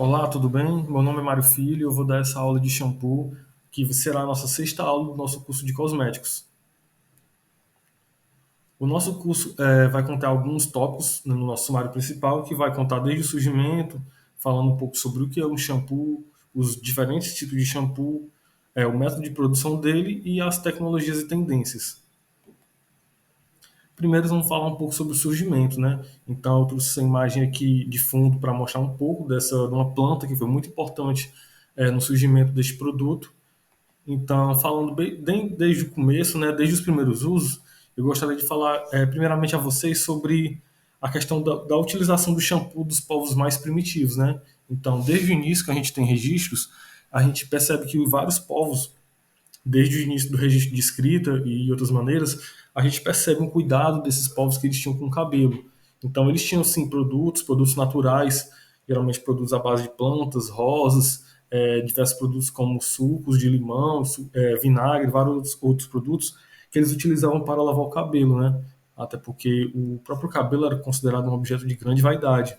Olá, tudo bem? Meu nome é Mário Filho e eu vou dar essa aula de shampoo, que será a nossa sexta aula do nosso curso de cosméticos. O nosso curso vai conter alguns tópicos no nosso sumário principal, que vai contar desde o surgimento, falando um pouco sobre o que é um shampoo, os diferentes tipos de shampoo, o método de produção dele e as tecnologias e tendências. Primeiro vamos falar um pouco sobre o surgimento, né? Então eu trouxe essa imagem aqui de fundo para mostrar um pouco de uma planta que foi muito importante no surgimento deste produto. Então, falando desde o começo, né, desde os primeiros usos, eu gostaria de falar primeiramente a vocês sobre a questão da utilização do shampoo dos povos mais primitivos, né? Então, desde o início que a gente tem registros, a gente percebe que vários povos, desde o início do registro de escrita e outras maneiras, a gente percebe um cuidado desses povos que eles tinham com o cabelo. Então, eles tinham, sim, produtos naturais, geralmente produtos à base de plantas, rosas, diversos produtos como sucos de limão, vinagre, vários outros produtos que eles utilizavam para lavar o cabelo, né? Até porque o próprio cabelo era considerado um objeto de grande vaidade.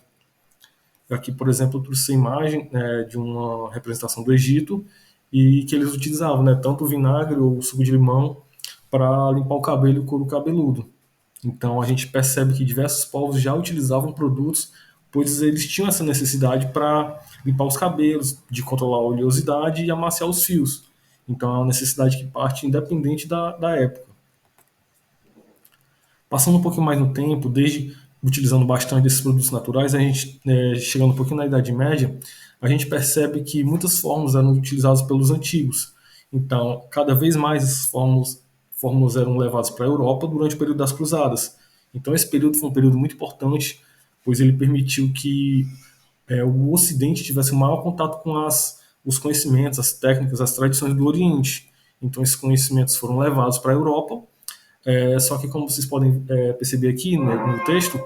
Aqui, por exemplo, eu trouxe a imagem de uma representação do Egito e que eles utilizavam, né, tanto o vinagre ou o suco de limão para limpar o cabelo e o couro cabeludo. Então a gente percebe que diversos povos já utilizavam produtos, pois eles tinham essa necessidade para limpar os cabelos, de controlar a oleosidade e amaciar os fios. Então é uma necessidade que parte independente da época. Passando um pouquinho mais no tempo, desde utilizando bastante desses produtos naturais, a gente, chegando um pouquinho na Idade Média, a gente percebe que muitas fórmulas eram utilizadas pelos antigos. Então, cada vez mais essas fórmulas eram levadas para a Europa durante o período das Cruzadas. Então, esse período foi um período muito importante, pois ele permitiu que o Ocidente tivesse um maior contato com os conhecimentos, as técnicas, as tradições do Oriente. Então, esses conhecimentos foram levados para a Europa, só que, como vocês podem perceber aqui, né, no texto,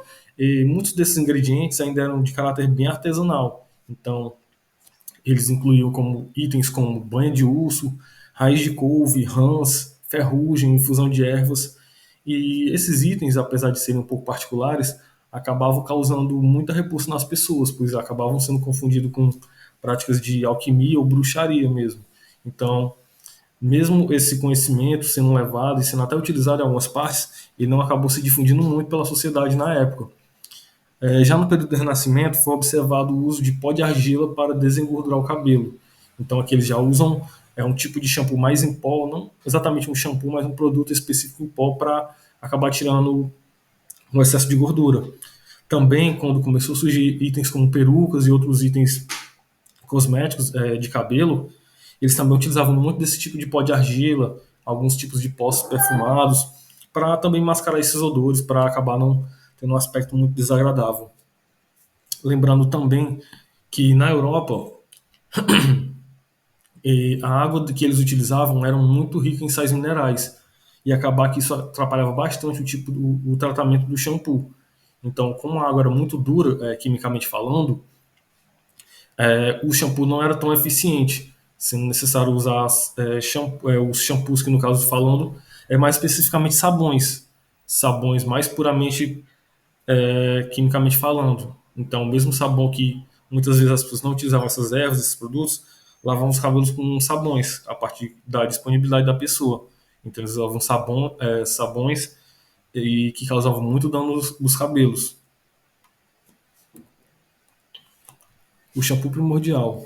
muitos desses ingredientes ainda eram de caráter bem artesanal. Então, eles incluíam como itens como banha de urso, raiz de couve, rãs, ferrugem, infusão de ervas. E esses itens, apesar de serem um pouco particulares, acabavam causando muita repulsa nas pessoas, pois acabavam sendo confundidos com práticas de alquimia ou bruxaria mesmo. Então, mesmo esse conhecimento sendo levado e sendo até utilizado em algumas partes, ele não acabou se difundindo muito pela sociedade na época. Já no período do Renascimento, foi observado o uso de pó de argila para desengordurar o cabelo. Então, aqui eles já usam um tipo de shampoo mais em pó, não exatamente um shampoo, mas um produto específico em pó para acabar tirando o excesso de gordura. Também, quando começou a surgir itens como perucas e outros itens cosméticos de cabelo, eles também utilizavam muito desse tipo de pó de argila, alguns tipos de pós perfumados, para também mascarar esses odores, para acabar não tendo um aspecto muito desagradável. Lembrando também que na Europa a água que eles utilizavam era muito rica em sais minerais e acabar que isso atrapalhava bastante o tratamento do shampoo. Então, como a água era muito dura, quimicamente falando, o shampoo não era tão eficiente, sendo necessário usar os shampoos que, no caso falando, mais especificamente sabões mais puramente quimicamente falando. Então, mesmo sabão que muitas vezes as pessoas não utilizavam essas ervas, esses produtos, lavavam os cabelos com sabões, a partir da disponibilidade da pessoa. Então, eles usavam sabões e que causavam muito dano nos cabelos. O shampoo primordial.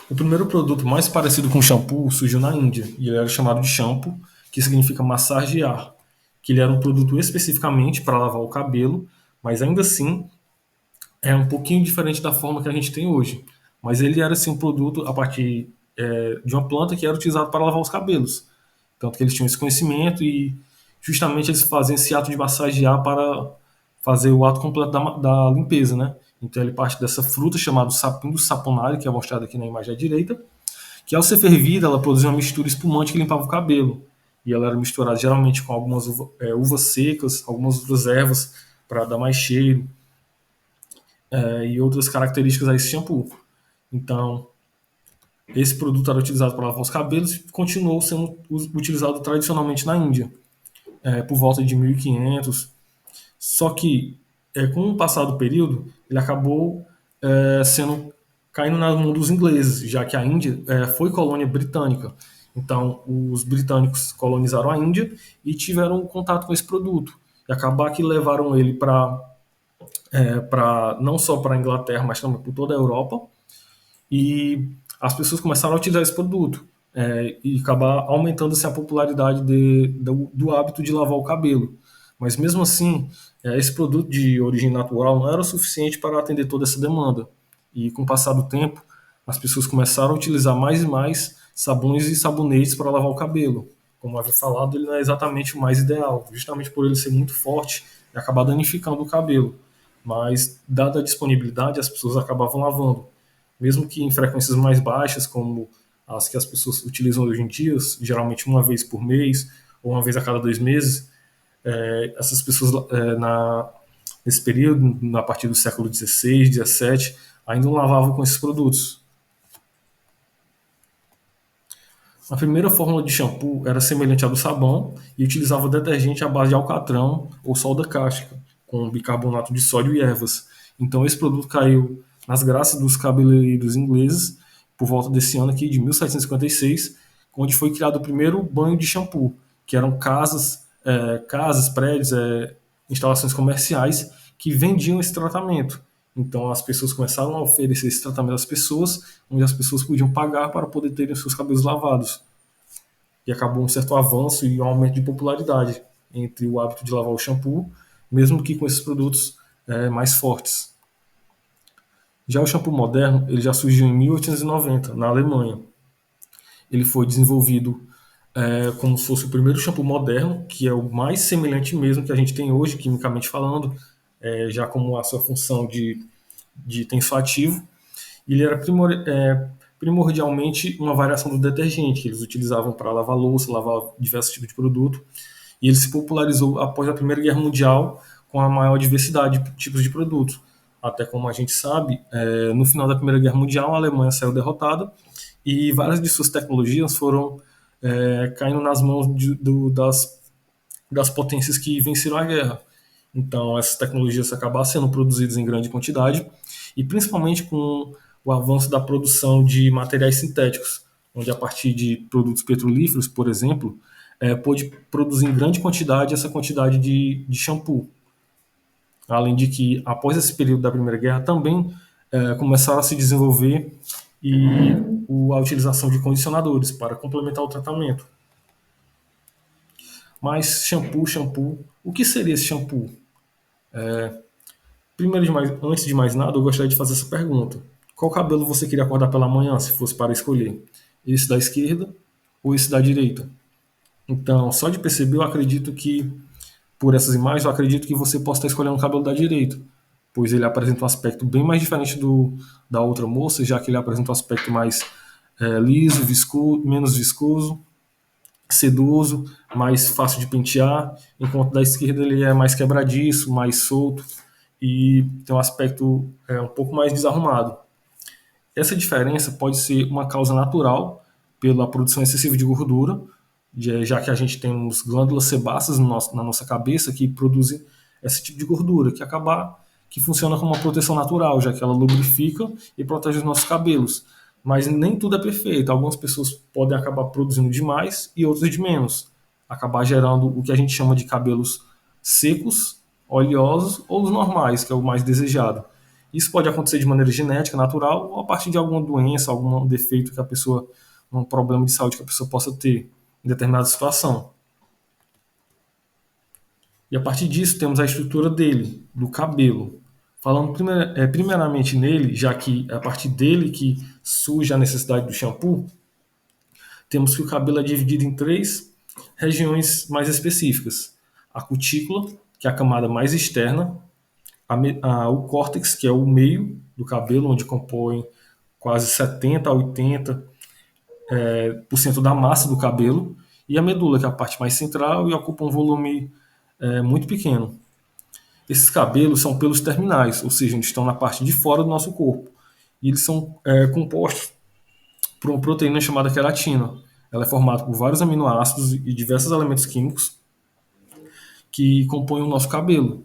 O primeiro produto mais parecido com shampoo surgiu na Índia e ele era chamado de shampoo, que significa massagear, que ele era um produto especificamente para lavar o cabelo, mas ainda assim é um pouquinho diferente da forma que a gente tem hoje. Mas ele era assim um produto a partir de uma planta que era utilizado para lavar os cabelos. Tanto que eles tinham esse conhecimento e justamente eles faziam esse ato de massagear para fazer o ato completo da limpeza, né? Então ele parte dessa fruta chamada sapinho do saponário, que é mostrado aqui na imagem à direita, que ao ser fervida ela produzia uma mistura espumante que limpava o cabelo. E ela era misturada geralmente com algumas uvas secas, algumas outras ervas para dar mais cheiro e outras características a esse shampoo. Então, esse produto era utilizado para lavar os cabelos e continuou sendo utilizado tradicionalmente na Índia, por volta de 1500. Só que, com o passar do período, ele acabou sendo caindo na mão dos ingleses, já que a Índia foi colônia britânica. Então, os britânicos colonizaram a Índia e tiveram contato com esse produto. E acabar que levaram ele para não só para a Inglaterra, mas também por toda a Europa. E as pessoas começaram a utilizar esse produto e acabar aumentando assim, a popularidade do hábito de lavar o cabelo. Mas mesmo assim, esse produto de origem natural não era o suficiente para atender toda essa demanda. E com o passar do tempo, as pessoas começaram a utilizar mais e mais sabões e sabonetes para lavar o cabelo. Como havia falado, ele não é exatamente o mais ideal, justamente por ele ser muito forte e acabar danificando o cabelo. Mas, dada a disponibilidade, as pessoas acabavam lavando mesmo que em frequências mais baixas, como as que as pessoas utilizam hoje em dia, geralmente uma vez por mês ou uma vez a cada 2 meses, essas pessoas nesse período, a partir do século XVI, XVII, ainda não lavavam com esses produtos. A primeira fórmula de shampoo era semelhante à do sabão e utilizava detergente à base de alcatrão ou solda cáustica, com bicarbonato de sódio e ervas. Então esse produto caiu nas graças dos cabeleireiros ingleses por volta desse ano aqui de 1756, onde foi criado o primeiro banho de shampoo, que eram casas, prédios, instalações comerciais que vendiam esse tratamento. Então as pessoas começaram a oferecer esse tratamento às pessoas, onde as pessoas podiam pagar para poder terem seus cabelos lavados. E acabou um certo avanço e um aumento de popularidade entre o hábito de lavar o shampoo, mesmo que com esses produtos mais fortes. Já o shampoo moderno, ele já surgiu em 1890, na Alemanha. Ele foi desenvolvido como se fosse o primeiro shampoo moderno, que é o mais semelhante mesmo que a gente tem hoje, quimicamente falando, já como a sua função de tensoativo. Ele era primordialmente uma variação do detergente que eles utilizavam para lavar louça, lavar diversos tipos de produto. E ele se popularizou após a Primeira Guerra Mundial com a maior diversidade de tipos de produtos. Até como a gente sabe, no final da Primeira Guerra Mundial, a Alemanha saiu derrotada e várias de suas tecnologias foram caindo nas mãos das potências que venceram a guerra. Então, essas tecnologias acabaram sendo produzidas em grande quantidade e principalmente com o avanço da produção de materiais sintéticos, onde a partir de produtos petrolíferos, por exemplo, pôde produzir em grande quantidade essa quantidade de shampoo. Além de que, após esse período da Primeira Guerra, também começaram a se desenvolver a utilização de condicionadores para complementar o tratamento. Mas shampoo, o que seria esse shampoo? Antes de mais nada, eu gostaria de fazer essa pergunta. Qual cabelo você queria acordar pela manhã, se fosse para escolher? Esse da esquerda ou esse da direita? Então, só de perceber, eu acredito que, por essas imagens, eu acredito que você possa estar escolhendo o cabelo da direita, pois ele apresenta um aspecto bem mais diferente da outra moça, já que ele apresenta um aspecto mais liso, menos viscoso, sedoso, mais fácil de pentear, enquanto da esquerda ele é mais quebradiço, mais solto e tem um aspecto um pouco mais desarrumado. Essa diferença pode ser uma causa natural pela produção excessiva de gordura, já que a gente temos glândulas sebáceas na nossa cabeça que produzem esse tipo de gordura, que funciona como uma proteção natural, já que ela lubrifica e protege os nossos cabelos. Mas nem tudo é perfeito. Algumas pessoas podem acabar produzindo demais e outras de menos. Acabar gerando o que a gente chama de cabelos secos, oleosos ou os normais, que é o mais desejado. Isso pode acontecer de maneira genética, natural, ou a partir de alguma doença, algum defeito que a pessoa, um problema de saúde que a pessoa possa ter em determinada situação. E a partir disso temos a estrutura dele, do cabelo. Falando primeiramente nele, já que é a partir dele que surge a necessidade do shampoo, temos que o cabelo é dividido em 3 regiões mais específicas. A cutícula, que é a camada mais externa, o córtex, que é o meio do cabelo, onde compõe quase 70 a 80% da massa do cabelo, e a medula, que é a parte mais central e ocupa um volume muito pequeno. Esses cabelos são pelos terminais, ou seja, eles estão na parte de fora do nosso corpo. E eles são compostos por uma proteína chamada queratina. Ela é formada por vários aminoácidos e diversos elementos químicos que compõem o nosso cabelo.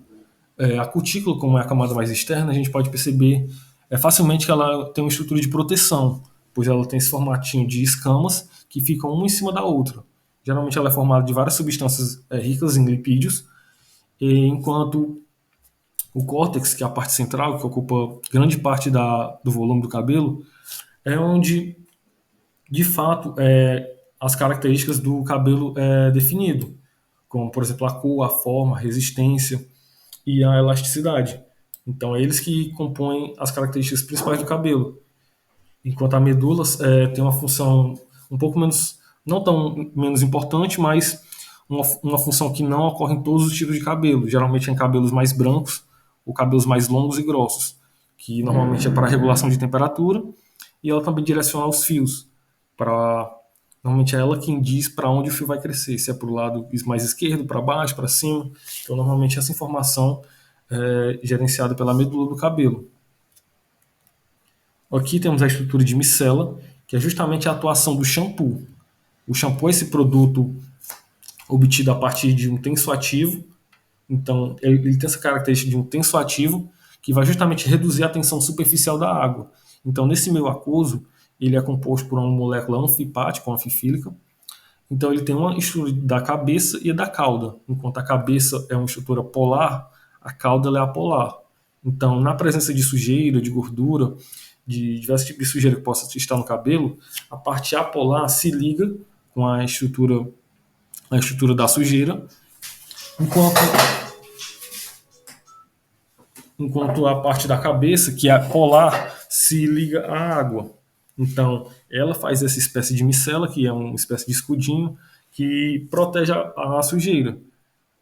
A cutícula, como é a camada mais externa, a gente pode perceber é facilmente que ela tem uma estrutura de proteção, pois ela tem esse formatinho de escamas que ficam uma em cima da outra. Geralmente ela é formada de várias substâncias ricas em lipídios, e enquanto o córtex, que é a parte central, que ocupa grande parte do volume do cabelo, é onde, de fato, as características do cabelo é definido, como, por exemplo, a cor, a forma, a resistência e a elasticidade. Então, é eles que compõem as características principais do cabelo, enquanto a medula tem uma função um pouco menos, não tão menos importante, mas uma função que não ocorre em todos os tipos de cabelo, geralmente em cabelos mais brancos ou cabelos mais longos e grossos, que normalmente é para regulação de temperatura, e ela também direciona os fios, para normalmente é ela quem diz para onde o fio vai crescer, se é para o lado mais esquerdo, para baixo, para cima. Então, normalmente essa informação é gerenciada pela medula do cabelo. Aqui temos a estrutura de micela, que é justamente a atuação do shampoo. O shampoo é esse produto obtido a partir de um tensoativo. Então, ele tem essa característica de um tensoativo que vai justamente reduzir a tensão superficial da água. Então, nesse meio aquoso, ele é composto por uma molécula anfipática, ou anfifílica. Então, ele tem uma estrutura da cabeça e da cauda. Enquanto a cabeça é uma estrutura polar, a cauda é apolar. Então, na presença de sujeira, de gordura, de diversos tipos de sujeira que possa estar no cabelo, a parte apolar se liga com a estrutura da sujeira, enquanto, enquanto a parte da cabeça, que é polar, se liga à água. Então, ela faz essa espécie de micela, que é uma espécie de escudinho, que protege a sujeira.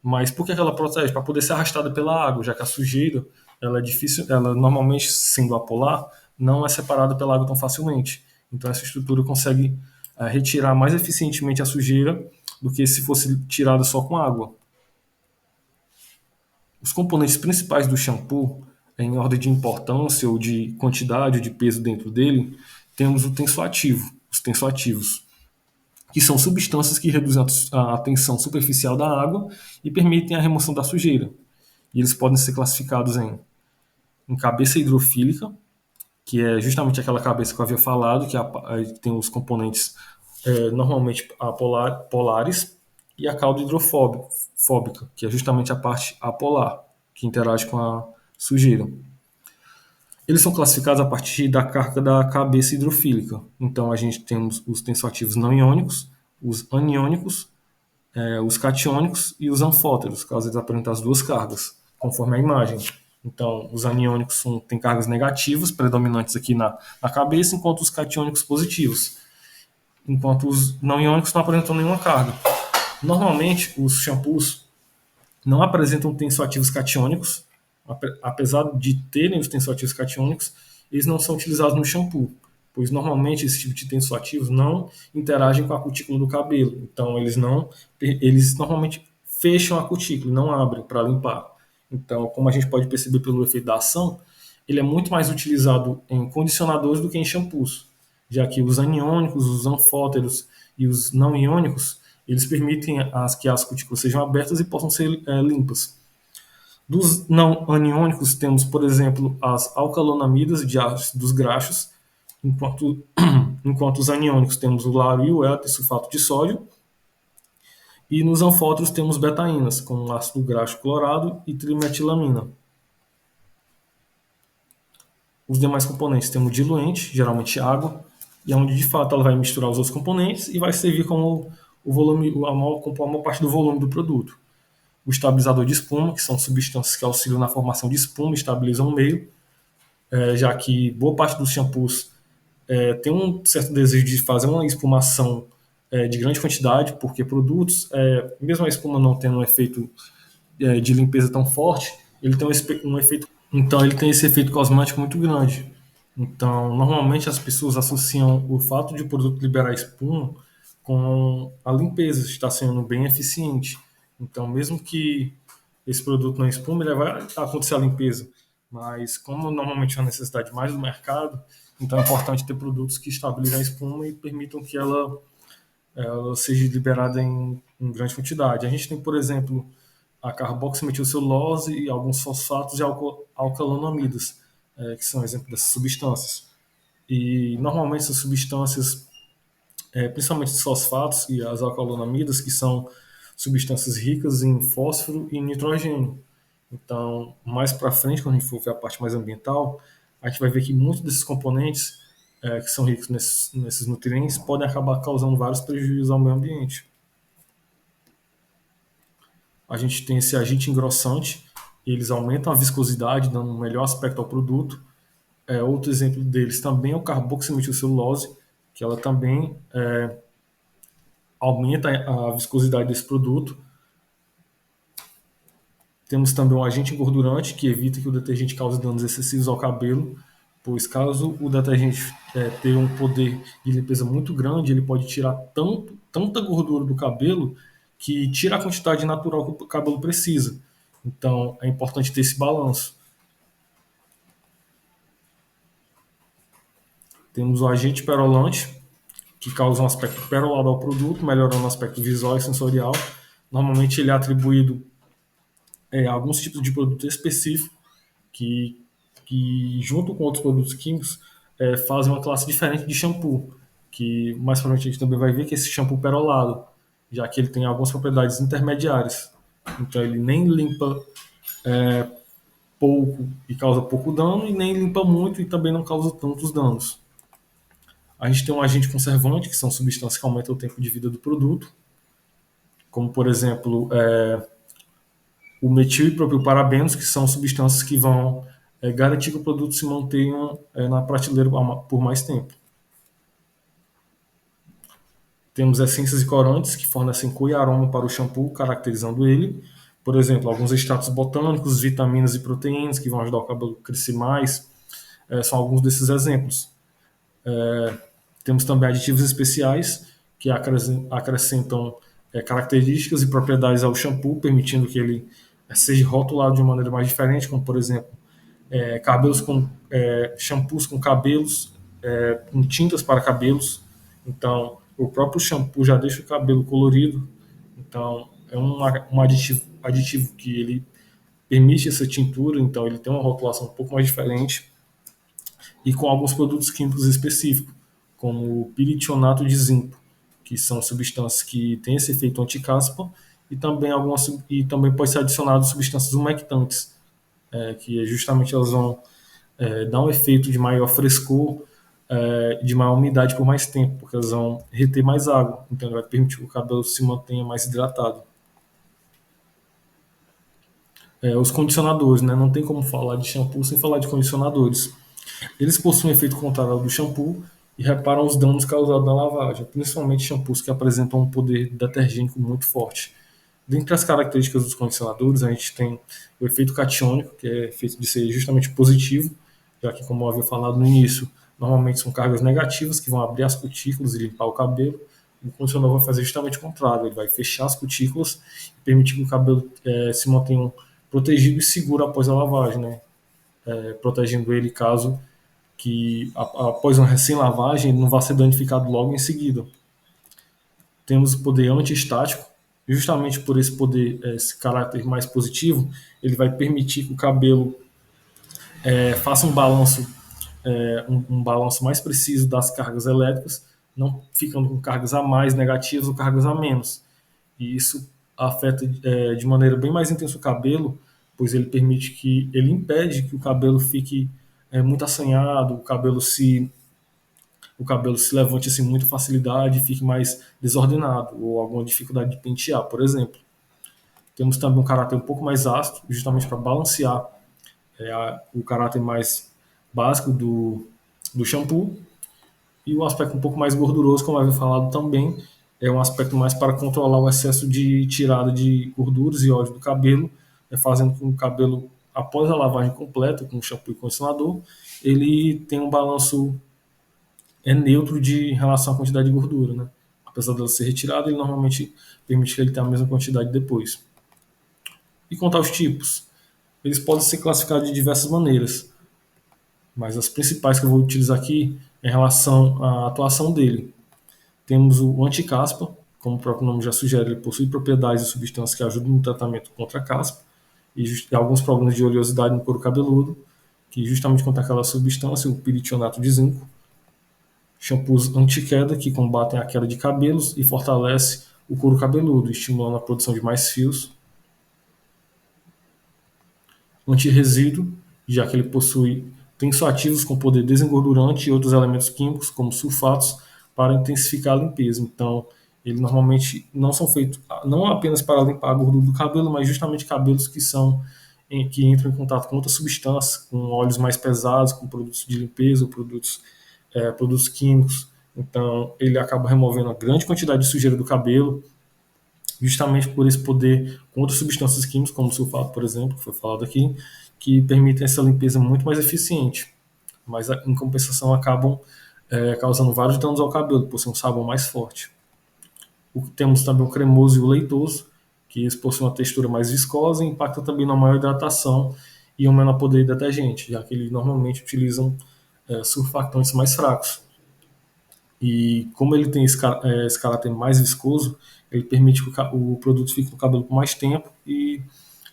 Mas por que ela protege? Para poder ser arrastada pela água, já que a sujeira ela é difícil, ela normalmente sendo apolar, não é separada pela água tão facilmente. Então essa estrutura consegue retirar mais eficientemente a sujeira do que se fosse tirada só com água. Os componentes principais do shampoo, em ordem de importância ou de quantidade ou de peso dentro dele, temos o tensoativo, os tensoativos, que são substâncias que reduzem a tensão superficial da água e permitem a remoção da sujeira. E eles podem ser classificados em cabeça hidrofílica, que é justamente aquela cabeça que eu havia falado, que tem os componentes normalmente polares, e a cauda hidrofóbica, que é justamente a parte apolar, que interage com a sujeira. Eles são classificados a partir da carga da cabeça hidrofílica. Então a gente tem os tensoativos não iônicos, os aniônicos, os catiônicos e os anfóteros, caso eles apresentem as duas cargas, conforme a imagem. Então, os aniônicos têm cargas negativas, predominantes aqui na cabeça, enquanto os catiônicos positivos. Enquanto os não iônicos não apresentam nenhuma carga. Normalmente, os shampoos não apresentam tensoativos catiônicos, apesar de terem os tensoativos catiônicos, eles não são utilizados no shampoo, pois normalmente esse tipo de tensoativos não interagem com a cutícula do cabelo. Então eles normalmente fecham a cutícula, não abrem para limpar. Então, como a gente pode perceber pelo efeito da ação, ele é muito mais utilizado em condicionadores do que em shampoos, já que os aniônicos, os anfóteros e os não iônicos, eles permitem que as cutículas sejam abertas e possam ser limpas. Dos não aniônicos, temos, por exemplo, as alcalonamidas de ácidos graxos, enquanto, enquanto os aniônicos temos o lauril, e sulfato de sódio, e nos anfóteros temos betaínas, como ácido graxo clorado e trimetilamina. Os demais componentes temos diluente, geralmente água, e é onde de fato ela vai misturar os outros componentes e vai servir como o volume, compor a maior parte do volume do produto. O estabilizador de espuma, que são substâncias que auxiliam na formação de espuma e estabilizam o meio, já que boa parte dos shampoos tem um certo desejo de fazer uma espumação de grande quantidade, porque produtos, mesmo a espuma não tendo um efeito de limpeza tão forte, ele tem um efeito, então ele tem esse efeito cosmético muito grande. Então, normalmente as pessoas associam o fato de o produto liberar espuma com a limpeza estar sendo bem eficiente. Então, mesmo que esse produto não espuma, ele vai acontecer a limpeza. Mas como normalmente é uma necessidade mais do mercado, então é importante ter produtos que estabilizem a espuma e permitam que ela seja liberada em grande quantidade. A gente tem, por exemplo, a carboximetilcelulose e alguns fosfatos de alcalonamidas, que são exemplo dessas substâncias. E normalmente essas substâncias, principalmente os fosfatos e as alcalonamidas, que são substâncias ricas em fósforo e nitrogênio. Então, mais para frente, quando a gente for ver a parte mais ambiental, a gente vai ver que muitos desses componentes que são ricos nesses nutrientes podem acabar causando vários prejuízos ao meio ambiente. A gente tem esse agente engrossante, eles aumentam a viscosidade, dando um melhor aspecto ao produto. Outro exemplo deles também é o carboximetilcelulose, que ela também aumenta a viscosidade desse produto. Temos também um agente engordurante, que evita que o detergente cause danos excessivos ao cabelo, pois caso o detergente tenha um poder de limpeza muito grande, ele pode tirar tanta gordura do cabelo que tira a quantidade natural que o cabelo precisa. Então é importante ter esse balanço. Temos o agente perolante, que causa um aspecto perolado ao produto, melhorando o aspecto visual e sensorial. Normalmente ele é atribuído a alguns tipos de produto específico que junto com outros produtos químicos, fazem uma classe diferente de shampoo, que mais pra frente a gente também vai ver que esse shampoo perolado, já que ele tem algumas propriedades intermediárias. Então ele nem limpa pouco e causa pouco dano, e nem limpa muito e também não causa tantos danos. A gente tem um agente conservante, que são substâncias que aumentam o tempo de vida do produto, como por exemplo o metil e propilparabenos, que são substâncias que vão garantir que o produto se mantenha na prateleira por mais tempo. Temos essências e corantes que fornecem cor e aroma para o shampoo, caracterizando ele. Por exemplo, alguns extratos botânicos, vitaminas e proteínas que vão ajudar o cabelo a crescer mais. São alguns desses exemplos. Temos também aditivos especiais que acrescentam características e propriedades ao shampoo, permitindo que ele seja rotulado de uma maneira mais diferente, como por exemplo, cabelos com shampoos com cabelos, com tintas para cabelos. Então, o próprio shampoo já deixa o cabelo colorido. Então, é um aditivo que ele permite essa tintura, então ele tem uma rotulação um pouco mais diferente e com alguns produtos químicos específicos, como o piritionato de zinco, que são substâncias que têm esse efeito anticaspa e também pode ser adicionado substâncias umectantes, que justamente elas vão dar um efeito de maior frescor, de maior umidade por mais tempo, porque elas vão reter mais água, então vai permitir que o cabelo se mantenha mais hidratado. Os condicionadores, né? Não tem como falar de shampoo sem falar de condicionadores. Eles possuem efeito contrário ao do shampoo e reparam os danos causados na lavagem, principalmente shampoos que apresentam um poder detergênico muito forte. Dentre as características dos condicionadores, a gente tem o efeito catiônico, que é feito de ser justamente positivo, já que, como eu havia falado no início, normalmente são cargas negativas que vão abrir as cutículas e limpar o cabelo. O condicionador vai fazer justamente o contrário, ele vai fechar as cutículas e permitir que o cabelo se mantenha protegido e seguro após a lavagem, né? Protegendo ele caso que após uma recém-lavagem ele não vá ser danificado logo em seguida. Temos o poder antiestático, justamente por esse poder, esse caráter mais positivo, ele vai permitir que o cabelo faça um balanço mais preciso das cargas elétricas, não ficando com cargas a mais negativas ou cargas a menos. E isso afeta de maneira bem mais intensa o cabelo, pois ele impede que o cabelo fique muito assanhado, o cabelo se levante assim muito facilidade e fique mais desordenado, ou alguma dificuldade de pentear, por exemplo. Temos também um caráter um pouco mais ácido, justamente para balancear o caráter mais básico do shampoo. E o aspecto um pouco mais gorduroso, como eu havia falado também, é um aspecto mais para controlar o excesso de tirada de gorduras e óleo do cabelo, fazendo com que o cabelo, após a lavagem completa, com shampoo e condicionador, ele tenha um balanço neutro em relação à quantidade de gordura, né? Apesar dela ser retirada, ele normalmente permite que ele tenha a mesma quantidade depois. E quanto aos tipos, eles podem ser classificados de diversas maneiras, mas as principais que eu vou utilizar aqui é em relação à atuação dele. Temos o anticaspa, como o próprio nome já sugere, ele possui propriedades e substâncias que ajudam no tratamento contra a caspa e alguns problemas de oleosidade no couro cabeludo. que justamente contém aquela substância, o piritionato de zinco. Shampoos anti-queda, que combatem a queda de cabelos e fortalece o couro cabeludo, estimulando a produção de mais fios. Anti-resíduo, já que ele possui tensoativos com poder desengordurante e outros elementos químicos, como sulfatos, para intensificar a limpeza. Então, eles normalmente não são feitos não apenas para limpar a gordura do cabelo, mas justamente cabelos que entram em contato com outras substâncias, com óleos mais pesados, com produtos de limpeza ou produtos químicos. Então, ele acaba removendo uma grande quantidade de sujeira do cabelo, justamente por esse poder com outras substâncias químicas, como o sulfato, por exemplo, que foi falado aqui, que permitem essa limpeza muito mais eficiente, mas em compensação acabam causando vários danos ao cabelo, por ser um sabão mais forte. Temos também o cremoso e o leitoso, que eles possuem uma textura mais viscosa e impactam também na maior hidratação e um menor poder de detergente, já que eles normalmente utilizam surfactantes mais fracos. E como ele tem esse caráter mais viscoso, ele permite que o produto fique no cabelo por mais tempo e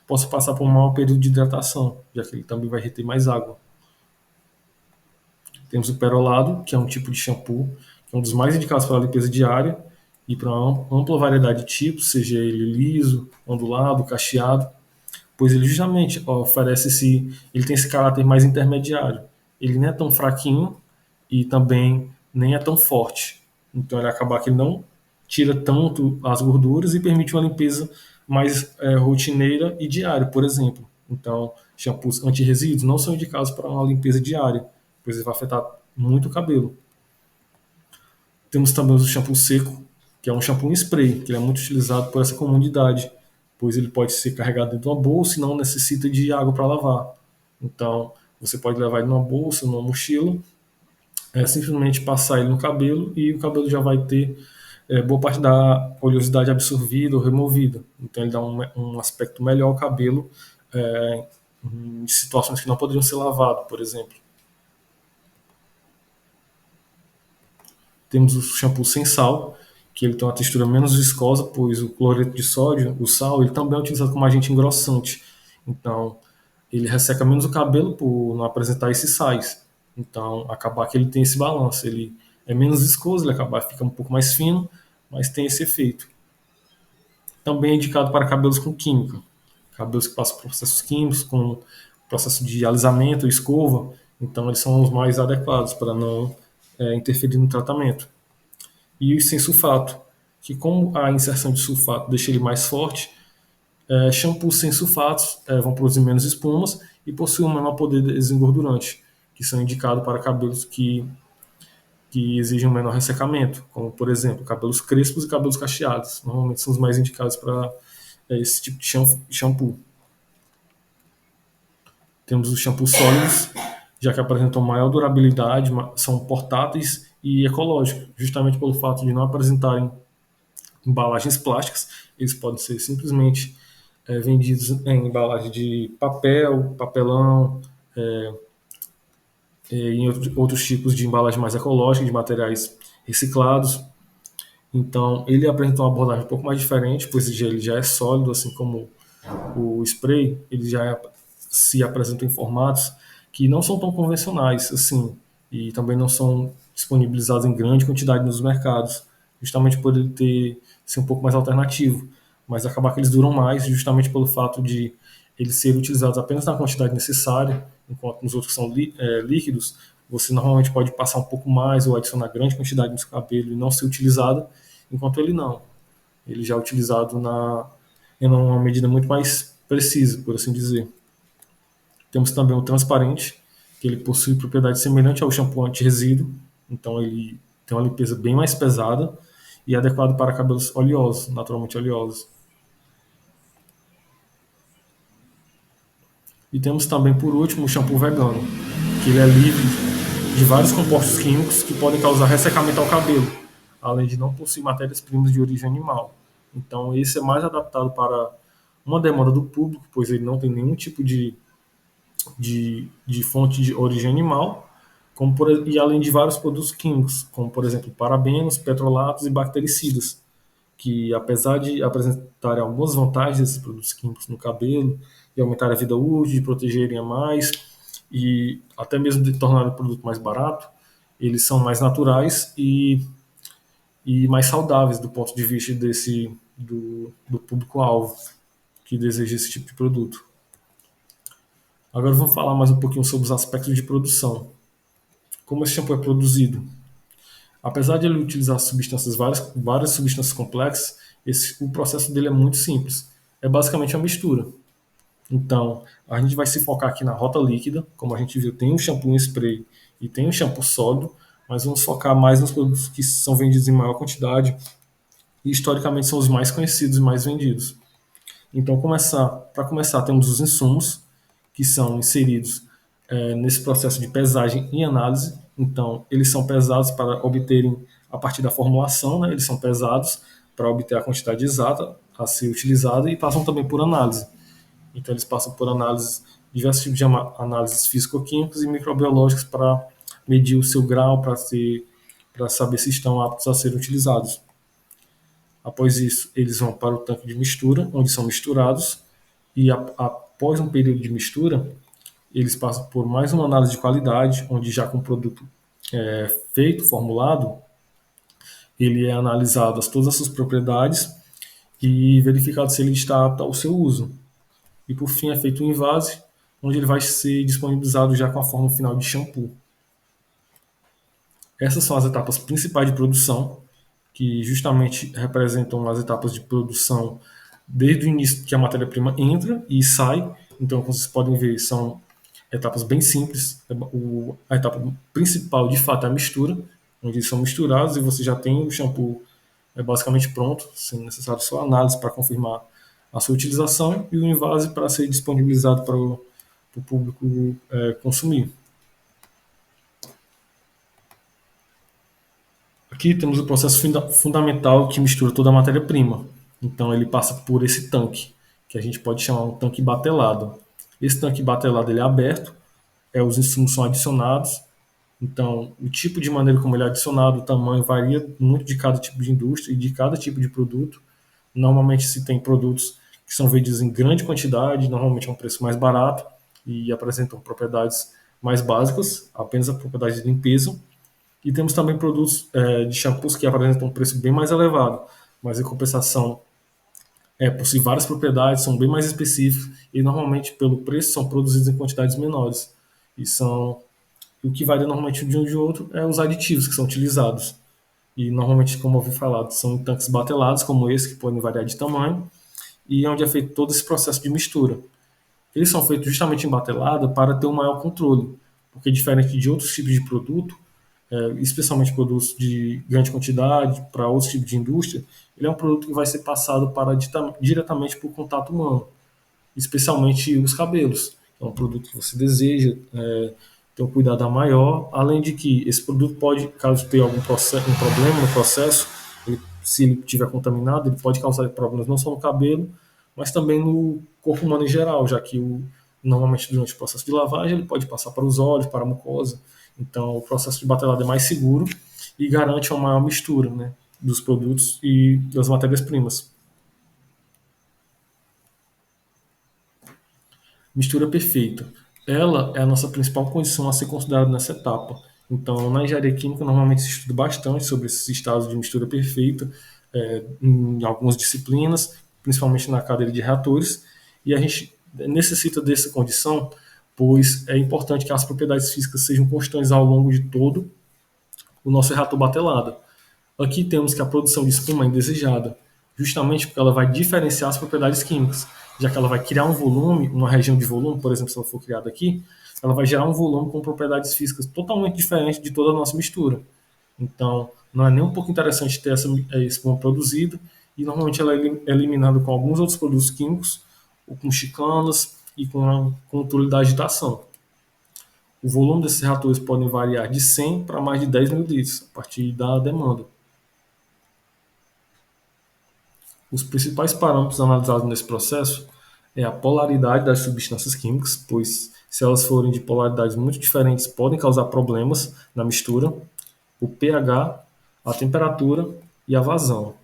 possa passar por um maior período de hidratação, já que ele também vai reter mais água. Temos o perolado, que é um tipo de shampoo, que é um dos mais indicados para a limpeza diária e para uma ampla variedade de tipos, seja ele liso, ondulado, cacheado, pois ele justamente ele tem esse caráter mais intermediário. Ele nem é tão fraquinho e também nem é tão forte. Então ele acaba que ele não tira tanto as gorduras e permite uma limpeza mais rotineira e diária, por exemplo. Então, shampoos anti-resíduos não são indicados para uma limpeza diária, pois ele vai afetar muito o cabelo. Temos também o shampoo seco, que é um shampoo em spray, que ele é muito utilizado por essa comunidade, pois ele pode ser carregado dentro de uma bolsa e não necessita de água para lavar. Então, você pode levar ele numa bolsa, numa mochila, simplesmente passar ele no cabelo e o cabelo já vai ter boa parte da oleosidade absorvida ou removida. Então, ele dá um aspecto melhor ao cabelo em situações que não poderiam ser lavadas, por exemplo. Temos o shampoo sem sal, que ele tem uma textura menos viscosa, pois o cloreto de sódio, o sal, ele também é utilizado como agente engrossante. Então, ele resseca menos o cabelo por não apresentar esses sais. Então, acabar que ele tem esse balanço. Ele é menos viscoso, ele acaba fica um pouco mais fino, mas tem esse efeito. Também é indicado para cabelos com química. Cabelos que passam por processos químicos, com processo de alisamento, escova. Então, eles são os mais adequados para não interferir no tratamento. E o sem sulfato, que como a inserção de sulfato deixa ele mais forte, shampoos sem sulfatos vão produzir menos espumas e possuem um menor poder desengordurante, que são indicados para cabelos que exigem um menor ressecamento, como por exemplo cabelos crespos e cabelos cacheados. Normalmente são os mais indicados para esse tipo de shampoo. Temos os shampoos sólidos, já que apresentam maior durabilidade, são portáteis e ecológicos, justamente pelo fato de não apresentarem embalagens plásticas. Eles podem ser simplesmente vendidos em embalagem de papel, papelão, em outros tipos de embalagem mais ecológica, de materiais reciclados. Então, ele apresenta uma abordagem um pouco mais diferente, pois ele já é sólido, assim como o spray, ele já se apresenta em formatos que não são tão convencionais, assim, e também não são disponibilizados em grande quantidade nos mercados, justamente por ele ser um pouco mais alternativo, mas acabar que eles duram mais, justamente pelo fato de eles serem utilizados apenas na quantidade necessária, enquanto nos outros que são líquidos, você normalmente pode passar um pouco mais ou adicionar grande quantidade no seu cabelo e não ser utilizada, enquanto ele não. Ele já é utilizado em uma medida muito mais precisa, por assim dizer. Temos também o transparente, que ele possui propriedade semelhante ao shampoo anti-resíduo, então ele tem uma limpeza bem mais pesada e é adequado para cabelos oleosos, naturalmente oleosos. E temos também, por último, o shampoo vegano, que ele é livre de vários compostos químicos que podem causar ressecamento ao cabelo, além de não possuir matérias-primas de origem animal. Então, esse é mais adaptado para uma demanda do público, pois ele não tem nenhum tipo de fonte de origem animal, e além de vários produtos químicos, como, por exemplo, parabenos, petrolatos e bactericidas, que apesar de apresentarem algumas vantagens desses produtos químicos no cabelo, de aumentar a vida útil, de protegerem a mais, e até mesmo de tornar o produto mais barato, eles são mais naturais e mais saudáveis do ponto de vista do público-alvo que deseja esse tipo de produto. Agora vamos falar mais um pouquinho sobre os aspectos de produção. Como esse shampoo é produzido? Apesar de ele utilizar várias substâncias complexas, o processo dele é muito simples. É basicamente uma mistura. Então, a gente vai se focar aqui na rota líquida, como a gente viu, tem um shampoo em spray e tem um shampoo sólido, mas vamos focar mais nos produtos que são vendidos em maior quantidade e historicamente são os mais conhecidos e mais vendidos. Então, para começar, temos os insumos que são inseridos nesse processo de pesagem e análise. Então, eles são pesados para obterem, a partir da formulação, né, eles são pesados para obter a quantidade exata a ser utilizada e passam também por análise. Então, eles passam por diversos tipos de análises físico-químicas e microbiológicas para medir o seu grau, para saber se estão aptos a serem utilizados. Após isso, eles vão para o tanque de mistura, onde são misturados, e após um período de mistura, eles passam por mais uma análise de qualidade, onde já com o produto feito, formulado, ele é analisado todas as suas propriedades e verificado se ele está apto ao seu uso. E por fim é feito um invase, onde ele vai ser disponibilizado já com a forma final de shampoo. Essas são as etapas principais de produção, que justamente representam as etapas de produção desde o início que a matéria-prima entra e sai. Então, como vocês podem ver, são etapas bem simples. A etapa principal, de fato, é a mistura, onde eles são misturados e você já tem o shampoo basicamente pronto, sem necessário só análise para confirmar a sua utilização e o invase para ser disponibilizado para o público consumir. Aqui temos o processo fundamental que mistura toda a matéria-prima. Então ele passa por esse tanque, que a gente pode chamar um tanque batelado. Esse tanque batelado ele é aberto, os insumos são adicionados. Então o tipo de maneira como ele é adicionado, o tamanho varia muito de cada tipo de indústria e de cada tipo de produto. Normalmente se tem produtos que são vendidos em grande quantidade, normalmente é um preço mais barato e apresentam propriedades mais básicas, apenas a propriedade de limpeza. E temos também produtos de shampoos que apresentam um preço bem mais elevado, mas em compensação possuem várias propriedades, são bem mais específicos e normalmente pelo preço são produzidos em quantidades menores. E são o que varia normalmente de um de outro é os aditivos que são utilizados. E normalmente, como eu ouvi falar, são tanques batelados como esse que podem variar de tamanho e onde é feito todo esse processo de mistura. Eles são feitos justamente em batelada para ter um maior controle, porque diferente de outros tipos de produto, especialmente produtos de grande quantidade, para outros tipos de indústria, ele é um produto que vai ser passado diretamente por contato humano, especialmente os cabelos. É um produto que você deseja ter um cuidado maior, além de que esse produto pode, caso tenha um problema no processo, se ele estiver contaminado, ele pode causar problemas não só no cabelo, mas também no corpo humano em geral, já que normalmente durante o processo de lavagem ele pode passar para os olhos, para a mucosa. Então o processo de batelada é mais seguro e garante uma maior mistura, né, dos produtos e das matérias-primas. Mistura perfeita. Ela é a nossa principal condição a ser considerada nessa etapa. Então, na engenharia química, normalmente se estuda bastante sobre esses estados de mistura perfeita, em algumas disciplinas, principalmente na cadeira de reatores, e a gente necessita dessa condição, pois é importante que as propriedades físicas sejam constantes ao longo de todo o nosso reator batelado. Aqui temos que a produção de espuma é indesejada, justamente porque ela vai diferenciar as propriedades químicas, já que ela vai criar um volume, uma região de volume, por exemplo, se ela for criada aqui, ela vai gerar um volume com propriedades físicas totalmente diferentes de toda a nossa mistura. Então, não é nem um pouco interessante ter essa espuma produzida, e normalmente ela é eliminada com alguns outros produtos químicos, ou com chicanas e com o controle da agitação. O volume desses reatores podem variar de 100 para mais de 10 mil litros, a partir da demanda. Os principais parâmetros analisados nesse processo é a polaridade das substâncias químicas, pois se elas forem de polaridades muito diferentes podem causar problemas na mistura, o pH, a temperatura e a vazão.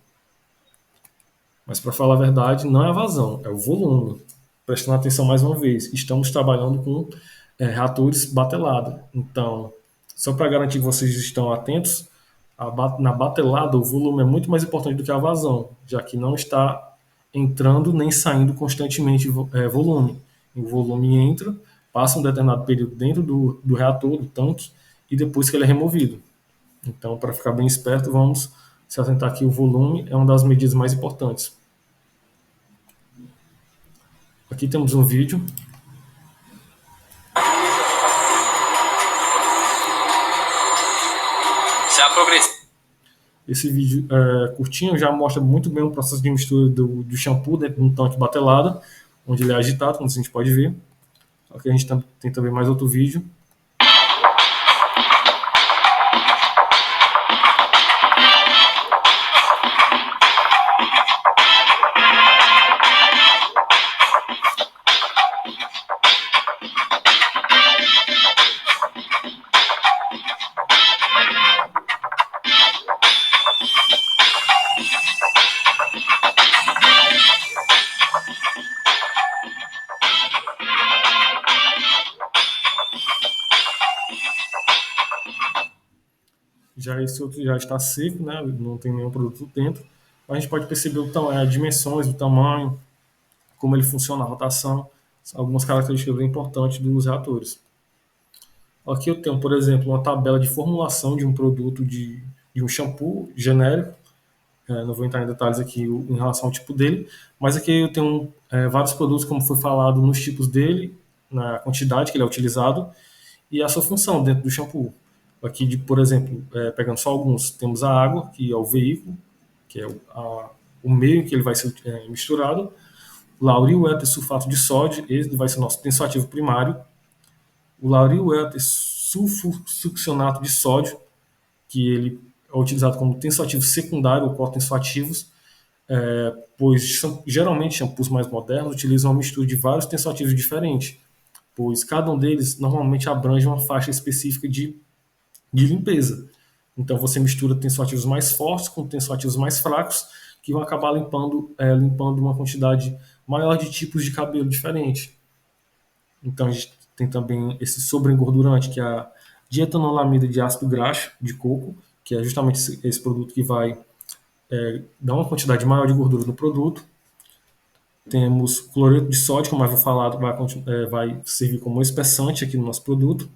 Mas para falar a verdade, não é a vazão, é o volume. Prestando atenção mais uma vez, estamos trabalhando com reatores batelada. Então, só para garantir que vocês estão atentos, na batelada o volume é muito mais importante do que a vazão, já que não está entrando nem saindo constantemente volume. O volume entra, passa um determinado período dentro do reator, do tanque, e depois que ele é removido. Então, para ficar bem esperto, vamos se atentar que o volume é uma das medidas mais importantes. Aqui temos um vídeo. Esse vídeo curtinho já mostra muito bem o processo de mistura do shampoo dentro de um tanque batelado, onde ele é agitado, como a gente pode ver. Aqui a gente tem também mais outro vídeo. Já esse outro já está seco, né? Não tem nenhum produto dentro. A gente pode perceber as dimensões, o tamanho, como ele funciona, a rotação, algumas características bem importantes dos reatores. Aqui eu tenho, por exemplo, uma tabela de formulação de um produto de um shampoo genérico. Não vou entrar em detalhes aqui em relação ao tipo dele, mas aqui eu tenho vários produtos, como foi falado, nos tipos dele, na quantidade que ele é utilizado e a sua função dentro do shampoo. Aqui, por exemplo, pegando só alguns, temos a água, que é o veículo, que é o meio em que ele vai ser misturado. O lauril éter sulfato de sódio, esse vai ser o nosso tensoativo primário. O lauril éter sulfosuccionato de sódio, que ele é utilizado como tensoativo secundário ou cotensoativos, pois geralmente shampoos mais modernos utilizam uma mistura de vários tensoativos diferentes, pois cada um deles normalmente abrange uma faixa específica de limpeza. Então você mistura tensoativos mais fortes com tensoativos mais fracos, que vão acabar limpando uma quantidade maior de tipos de cabelo diferente. Então a gente tem também esse sobreengordurante, que é a dietanolamida de ácido graxo de coco, que é justamente esse produto que vai dar uma quantidade maior de gordura no produto. Temos cloreto de sódio, como eu havia falado, vai servir como espessante aqui no nosso produto.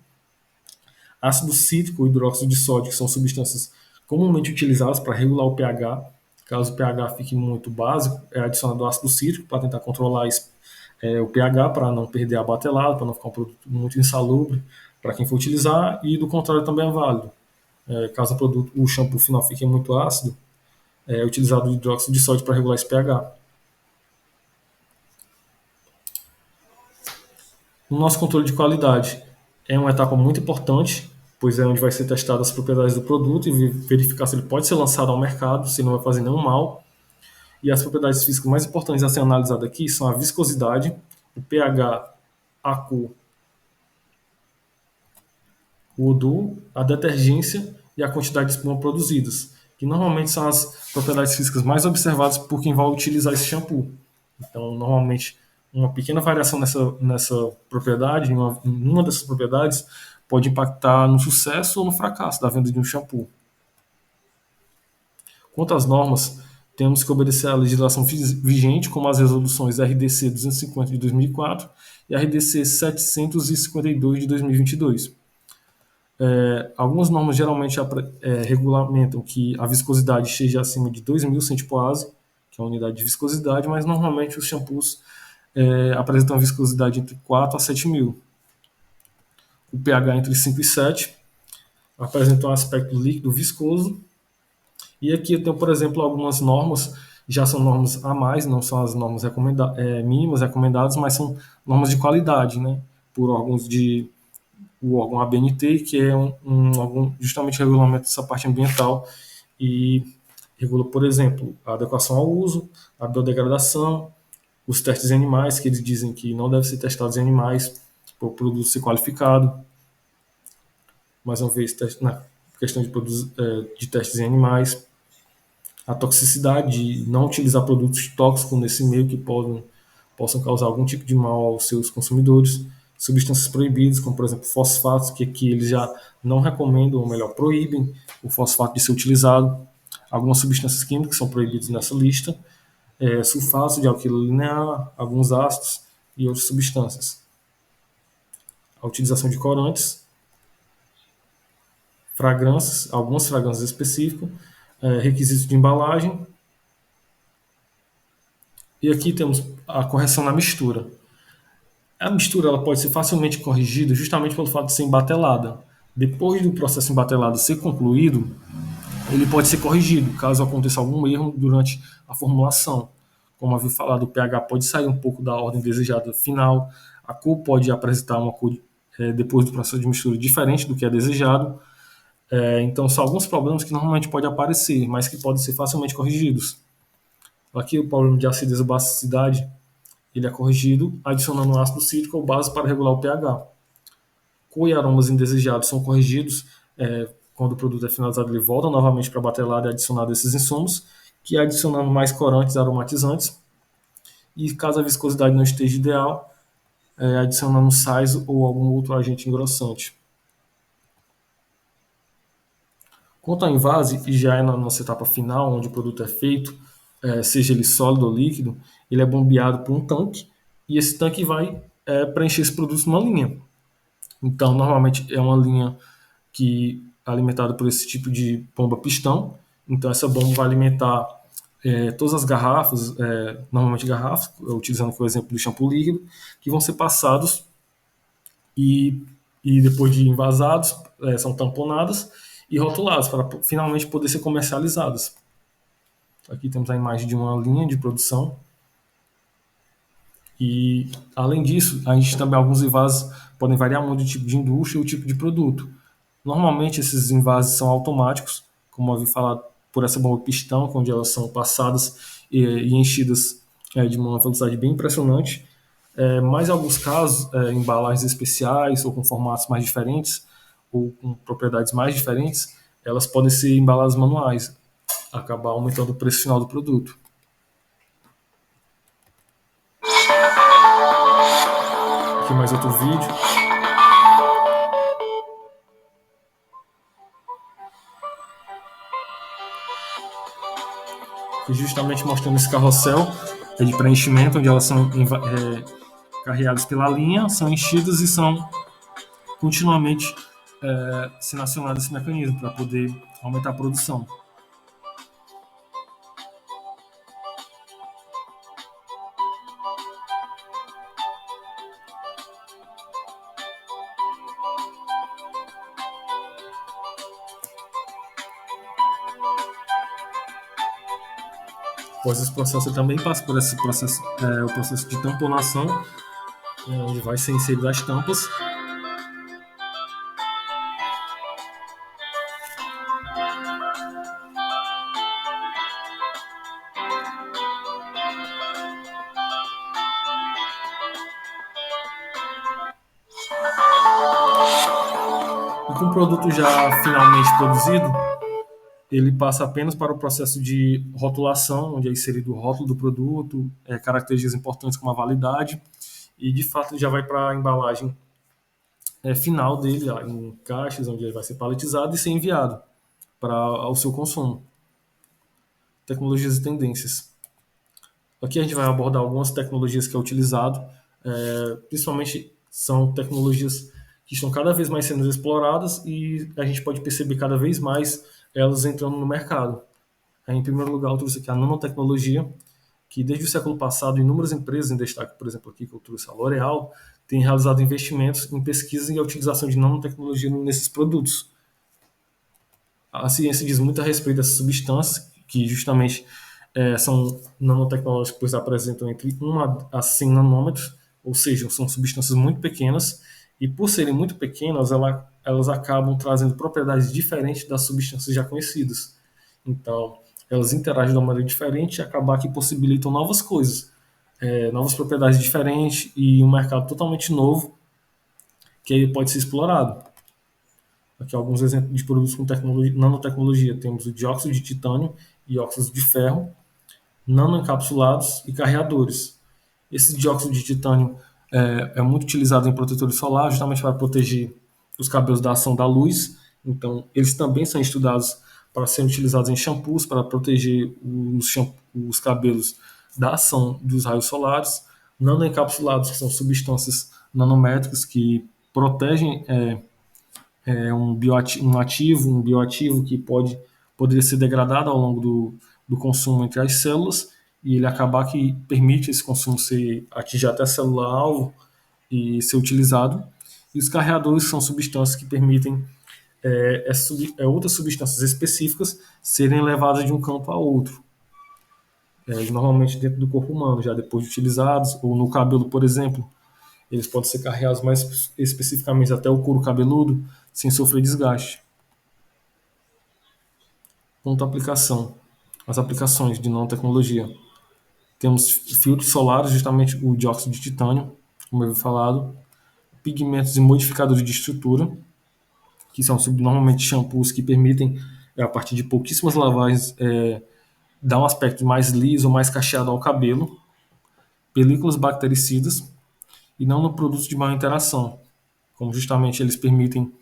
Ácido cítrico e hidróxido de sódio, que são substâncias comumente utilizadas para regular o pH. Caso o pH fique muito básico, é adicionado ácido cítrico para tentar controlar o pH, para não perder a batelada, para não ficar um produto muito insalubre para quem for utilizar, e do contrário também é válido. Caso o shampoo final fique muito ácido, é utilizado o hidróxido de sódio para regular esse pH. O nosso controle de qualidade é uma etapa muito importante, pois é onde vai ser testadas as propriedades do produto e verificar se ele pode ser lançado ao mercado, se não vai fazer nenhum mal. E as propriedades físicas mais importantes a ser analisadas aqui são a viscosidade, o pH, a cor, o odor, a detergência e a quantidade de espuma produzidas, que normalmente são as propriedades físicas mais observadas por quem vai utilizar esse shampoo. Então, normalmente, uma pequena variação nessa propriedade, em uma dessas propriedades, pode impactar no sucesso ou no fracasso da venda de um shampoo. Quanto às normas, temos que obedecer à legislação vigente, como as resoluções RDC 250 de 2004 e RDC 752 de 2022. Algumas normas geralmente regulamentam que a viscosidade esteja acima de 2.000 centipoase, que é a unidade de viscosidade, mas normalmente os shampoos apresentam a viscosidade entre 4 a 7.000. O pH entre 5 e 7, apresentam um aspecto líquido viscoso. E aqui eu tenho, por exemplo, algumas normas, já são normas a mais, não são as normas mínimas recomendadas, mas são normas de qualidade, né? Por órgãos o órgão ABNT, que é um órgão justamente regulamenta essa parte ambiental e regula, por exemplo, a adequação ao uso, a biodegradação, os testes em animais, que eles dizem que não deve ser testados em animais para o produto ser qualificado. Mais uma vez, na questão de testes em animais, a toxicidade de não utilizar produtos tóxicos nesse meio que possam causar algum tipo de mal aos seus consumidores. substâncias proibidas, como por exemplo fosfatos, que aqui eles já não recomendam, ou melhor, proíbem o fosfato de ser utilizado. Algumas substâncias químicas são proibidas nessa lista, sulfato de alquilo linear, alguns ácidos e outras substâncias. A utilização de corantes, fragrâncias, algumas fragrâncias específicas, requisitos de embalagem. E aqui temos a correção na mistura. A mistura ela pode ser facilmente corrigida justamente pelo fato de ser embatelada. Depois do processo embatelado ser concluído, ele pode ser corrigido caso aconteça algum erro durante a formulação. Como havia falado, o pH pode sair um pouco da ordem desejada final, a cor pode apresentar uma cor depois do processo de mistura diferente do que é desejado. Então, são alguns problemas que normalmente podem aparecer, mas que podem ser facilmente corrigidos. Aqui, o problema de acidez ou basicidade ele é corrigido adicionando ácido cítrico ou base para regular o pH. Cor e aromas indesejados são corrigidos quando o produto é finalizado, ele volta novamente para a batelada e adicionado esses insumos, que é adicionando mais corantes e aromatizantes. E caso a viscosidade não esteja ideal, adicionando sais ou algum outro agente engrossante. Quanto ao invase, e já é na nossa etapa final, onde o produto é feito, seja ele sólido ou líquido, ele é bombeado por um tanque, e esse tanque vai preencher esse produto numa linha. Então, normalmente é uma linha que é alimentada por esse tipo de bomba pistão. Então, essa bomba vai alimentar todas as garrafas, normalmente garrafas, utilizando aqui o exemplo do shampoo líquido, que vão ser passados e, e depois de envasados, são tamponadas e rotuladas para finalmente poder ser comercializadas. Aqui temos a imagem de uma linha de produção. E, além disso, a gente também, alguns envases podem variar muito do tipo de indústria e o tipo de produto. Normalmente, esses envases são automáticos, como eu havia falado, por essa bomba pistão, onde elas são passadas e enchidas de uma velocidade bem impressionante. Mas, em alguns casos, embalagens especiais ou com formatos mais diferentes, ou com propriedades mais diferentes, elas podem ser embaladas manuais, acabar aumentando o preço final do produto. Aqui mais outro vídeo. Aqui justamente mostrando esse carrossel de preenchimento, onde elas são carregadas pela linha, são enchidas e são continuamente sendo acionado esse mecanismo para poder aumentar a produção. Após esse processo, ele também passa por esse processo, o processo de tamponação, onde vai ser inserido as tampas. E com o produto já finalmente produzido, ele passa apenas para o processo de rotulação, onde é inserido o rótulo do produto, características importantes como a validade, e de fato ele já vai para a embalagem final dele, em caixas, onde ele vai ser paletizado e ser enviado para o seu consumo. Tecnologias e tendências. Aqui a gente vai abordar algumas tecnologias que é utilizado, principalmente são tecnologias que estão cada vez mais sendo exploradas e a gente pode perceber cada vez mais elas entrando no mercado. Em primeiro lugar, eu trouxe aqui a nanotecnologia, que desde o século passado inúmeras empresas, em destaque, por exemplo, aqui que eu trouxe a L'Oréal, têm realizado investimentos em pesquisa e a utilização de nanotecnologia nesses produtos. A ciência diz muito a respeito dessas substâncias, que justamente são nanotecnológicas, pois apresentam entre 1 a 100 nanômetros, ou seja, são substâncias muito pequenas, e por serem muito pequenas, elas acabam trazendo propriedades diferentes das substâncias já conhecidas. Então, elas interagem de uma maneira diferente e acabar que possibilitam novas coisas, novas propriedades diferentes e um mercado totalmente novo que aí pode ser explorado. Aqui alguns exemplos de produtos com nanotecnologia. Temos o dióxido de titânio e óxido de ferro, nanoencapsulados e carreadores. Esse dióxido de titânio É muito utilizado em protetores solares, justamente para proteger os cabelos da ação da luz. Então, eles também são estudados para serem utilizados em shampoos, para proteger os cabelos da ação dos raios solares. Nanoencapsulados, que são substâncias nanométricas que protegem um bioativo que poderia ser degradado ao longo do consumo entre as células, e ele acabar que permite esse consumo atingir até a célula-alvo e ser utilizado. E os carreadores são substâncias que permitem outras substâncias específicas serem levadas de um campo a outro, normalmente dentro do corpo humano, já depois de utilizados, ou no cabelo, por exemplo. Eles podem ser carreados mais especificamente até o couro cabeludo, sem sofrer desgaste. Ponto aplicação. As aplicações de nanotecnologia. Temos filtros solares, justamente o dióxido de titânio, como eu havia falado, pigmentos e modificadores de estrutura, que são normalmente shampoos que permitem, a partir de pouquíssimas lavagens, dar um aspecto mais liso, mais cacheado ao cabelo, películas bactericidas e nanoprodutos de maior interação, como justamente eles permitem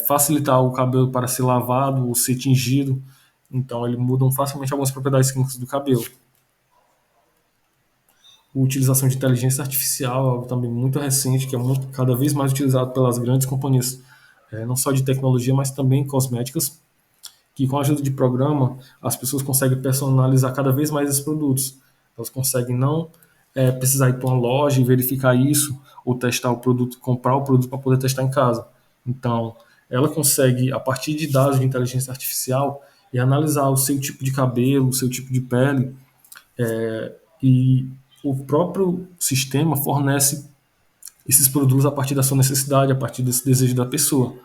facilitar o cabelo para ser lavado ou ser tingido, então eles mudam facilmente algumas propriedades químicas do cabelo. A utilização de inteligência artificial é algo também muito recente, que é cada vez mais utilizado pelas grandes companhias, não só de tecnologia, mas também cosméticas, que com a ajuda de programa as pessoas conseguem personalizar cada vez mais esses produtos. Elas conseguem não precisar ir para uma loja e verificar isso, ou testar o produto, comprar o produto para poder testar em casa. Então, ela consegue, a partir de dados de inteligência artificial, e analisar o seu tipo de cabelo, o seu tipo de pele, e o próprio sistema fornece esses produtos a partir da sua necessidade, a partir desse desejo da pessoa,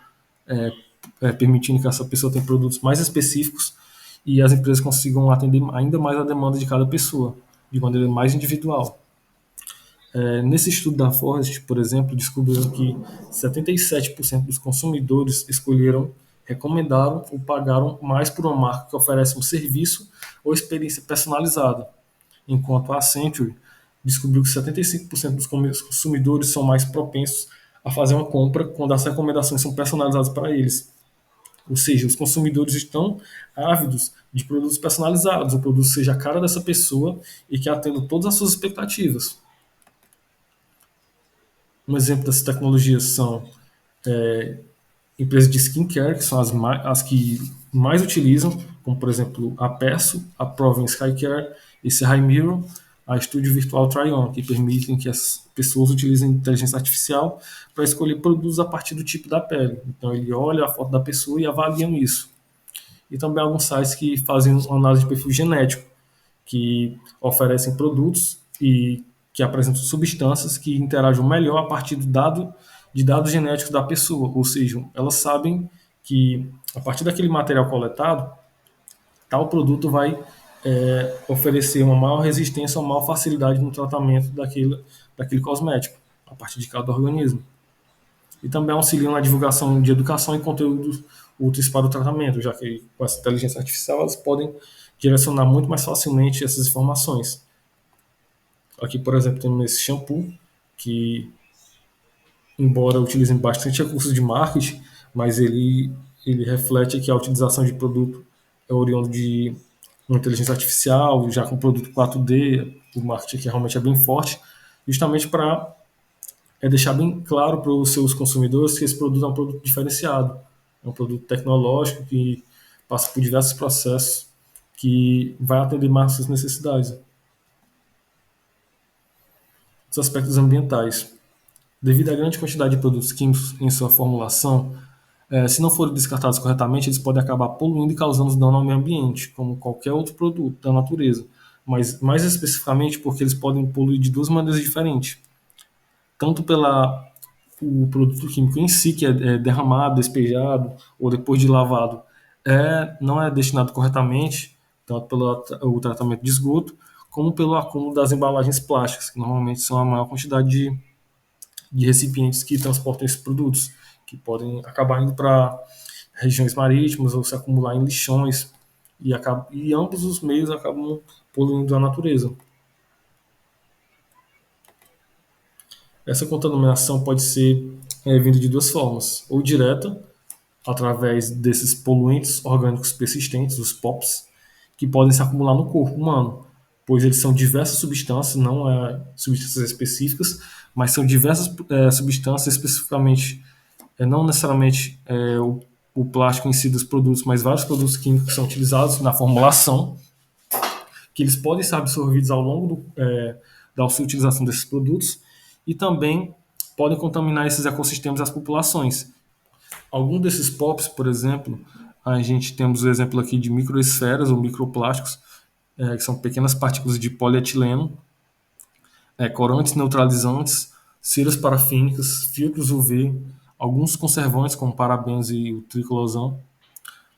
permitindo que essa pessoa tenha produtos mais específicos e as empresas consigam atender ainda mais a demanda de cada pessoa, de maneira mais individual. Nesse estudo da Forrest, por exemplo, descobriram que 77% dos consumidores recomendaram ou pagaram mais por uma marca que oferece um serviço ou experiência personalizada, enquanto a Accenture descobriu que 75% dos consumidores são mais propensos a fazer uma compra quando as recomendações são personalizadas para eles. Ou seja, os consumidores estão ávidos de produtos personalizados, o produto seja a cara dessa pessoa e que atenda todas as suas expectativas. Um exemplo dessas tecnologias são empresas de skincare, que são as que mais utilizam, como por exemplo a Perso, a Proven Skycare, esse High Mirror, a Studio Virtual Try-On, que permitem que as pessoas utilizem inteligência artificial para escolher produtos a partir do tipo da pele. Então ele olha a foto da pessoa e avaliam isso. E também alguns sites que fazem uma análise de perfil genético, que oferecem produtos e que apresentam substâncias que interagem melhor a partir de dados genéticos da pessoa, ou seja, elas sabem que a partir daquele material coletado, tal produto vai oferecer uma maior resistência, uma maior facilidade no tratamento daquele cosmético, a partir de cada organismo. E também auxiliam na divulgação de educação e conteúdos úteis para o tratamento, já que com essa inteligência artificial elas podem direcionar muito mais facilmente essas informações. Aqui, por exemplo, temos esse shampoo, que, embora utilizem bastante recursos de marketing, mas ele reflete que a utilização de produto é oriundo de uma inteligência artificial, já com produto 4D, o marketing aqui realmente é bem forte, justamente para deixar bem claro para os seus consumidores que esse produto é um produto diferenciado, é um produto tecnológico que passa por diversos processos que vai atender mais suas necessidades. Os aspectos ambientais. Devido à grande quantidade de produtos químicos em sua formulação, se não forem descartados corretamente, eles podem acabar poluindo e causando dano ao meio ambiente, como qualquer outro produto da natureza. Mas mais especificamente porque eles podem poluir de duas maneiras diferentes. Tanto pela o produto químico em si, que é derramado, despejado, ou depois de lavado, não é destinado corretamente, tanto pelo o tratamento de esgoto, como pelo acúmulo das embalagens plásticas, que normalmente são a maior quantidade de recipientes que transportam esses produtos, que podem acabar indo para regiões marítimas ou se acumular em lixões, e ambos os meios acabam poluindo a natureza. Essa contaminação pode ser vinda de duas formas, ou direta, através desses poluentes orgânicos persistentes, os POPs, que podem se acumular no corpo humano, pois eles são diversas substâncias, não substâncias específicas, mas são diversas substâncias especificamente, não necessariamente o plástico em si dos produtos, mas vários produtos químicos que são utilizados na formulação, que eles podem ser absorvidos ao longo da sua utilização desses produtos e também podem contaminar esses ecossistemas e as populações. Alguns desses POPs, por exemplo, a gente temos o exemplo aqui de microesferas ou microplásticos, que são pequenas partículas de polietileno, corantes neutralizantes, ceras parafínicas, filtros UV, alguns conservantes como parabenos e o triclosan,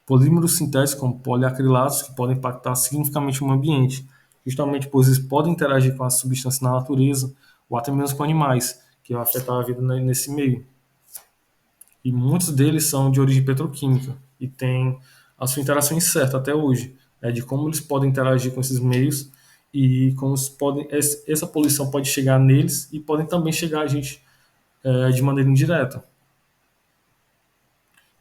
polímeros sintéticos como poliacrilatos que podem impactar significativamente o meio ambiente, justamente pois eles podem interagir com as substâncias na natureza ou até mesmo com animais, que vai afetar a vida nesse meio. E muitos deles são de origem petroquímica e têm a sua interação incerta até hoje, de como eles podem interagir com esses meios e como essa poluição pode chegar neles e podem também chegar a gente de maneira indireta.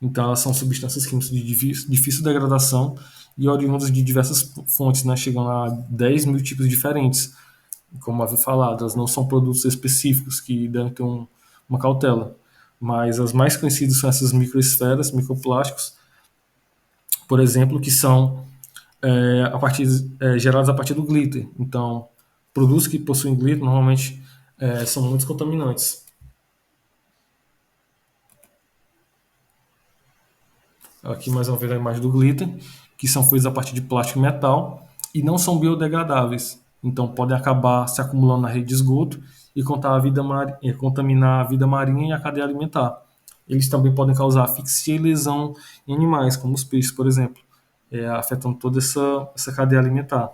Então, elas são substâncias químicas de difícil degradação e oriundas de diversas fontes, né, chegando a 10 mil tipos diferentes. Como havia falado, elas não são produtos específicos que devem ter uma cautela. Mas as mais conhecidas são essas microesferas, microplásticos, por exemplo, que são gerados a partir do glitter. Então, produtos que possuem glitter normalmente são muito contaminantes. Aqui mais uma vez a imagem do glitter, que são feitos a partir de plástico e metal e não são biodegradáveis. Então podem acabar se acumulando na rede de esgoto e contaminar a vida marinha e a cadeia alimentar. Eles também podem causar asfixia e lesão em animais, como os peixes, por exemplo, afetando toda essa cadeia alimentar.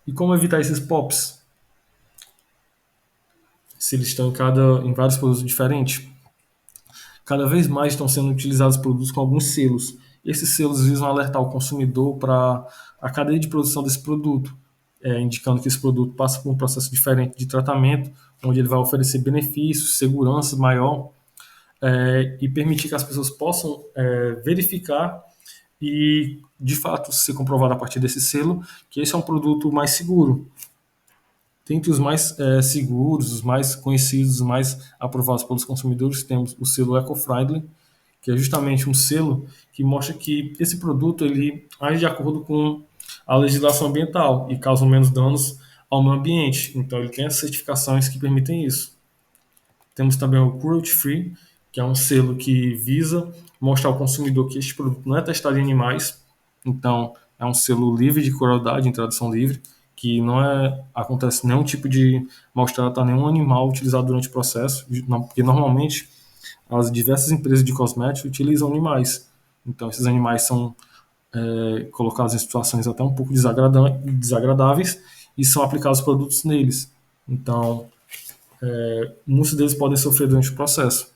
E como evitar esses POPs? Se eles estão em vários produtos diferentes? Cada vez mais estão sendo utilizados produtos com alguns selos. Esses selos visam alertar o consumidor para a cadeia de produção desse produto, indicando que esse produto passa por um processo diferente de tratamento, onde ele vai oferecer benefícios, segurança maior e permitir que as pessoas possam verificar e, de fato, ser comprovado a partir desse selo que esse é um produto mais seguro. Dentre os mais seguros, os mais conhecidos, os mais aprovados pelos consumidores, temos o selo Eco-Friendly, que é justamente um selo que mostra que esse produto ele age de acordo com a legislação ambiental e causa menos danos ao meio ambiente. Então ele tem as certificações que permitem isso. Temos também o Cruelty Free, que é um selo que visa mostrar ao consumidor que este produto não é testado em animais. Então é um selo livre de crueldade, em tradução livre, que não acontece nenhum tipo de maus-tratos a nenhum animal utilizado durante o processo, porque normalmente as diversas empresas de cosméticos utilizam animais. Então esses animais são colocados em situações até um pouco desagradáveis e são aplicados produtos neles. Então muitos deles podem sofrer durante o processo.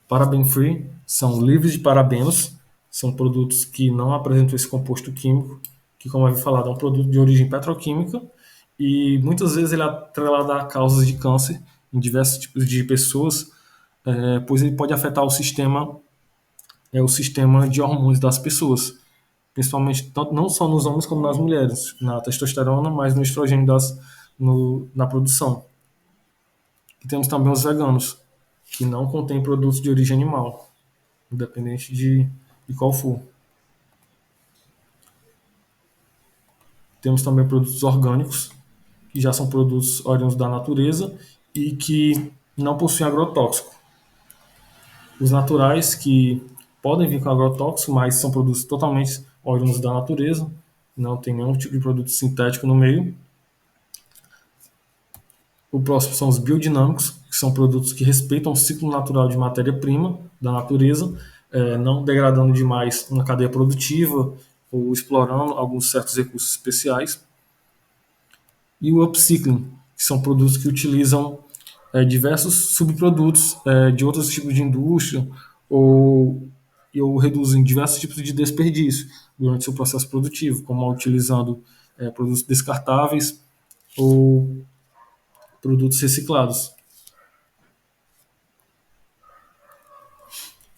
Paraben Free são livres de parabenos, são produtos que não apresentam esse composto químico, que, como eu havia falado, é um produto de origem petroquímica e muitas vezes ele é atrelado a causas de câncer em diversos tipos de pessoas, pois ele pode afetar o sistema de hormônios das pessoas, principalmente não só nos homens como nas mulheres, na testosterona, mas no estrogênio na produção. E temos também os veganos, que não contêm produtos de origem animal, independente de qual for. Temos também produtos orgânicos, que já são produtos oriundos da natureza e que não possuem agrotóxico. Os naturais, que podem vir com agrotóxico, mas são produtos totalmente oriundos da natureza, não tem nenhum tipo de produto sintético no meio. O próximo são os biodinâmicos, que são produtos que respeitam o ciclo natural de matéria-prima da natureza, não degradando demais uma cadeia produtiva ou explorando alguns certos recursos especiais. E o upcycling, que são produtos que utilizam diversos subprodutos de outros tipos de indústria ou reduzem diversos tipos de desperdício durante seu processo produtivo, como utilizando produtos descartáveis ou produtos reciclados.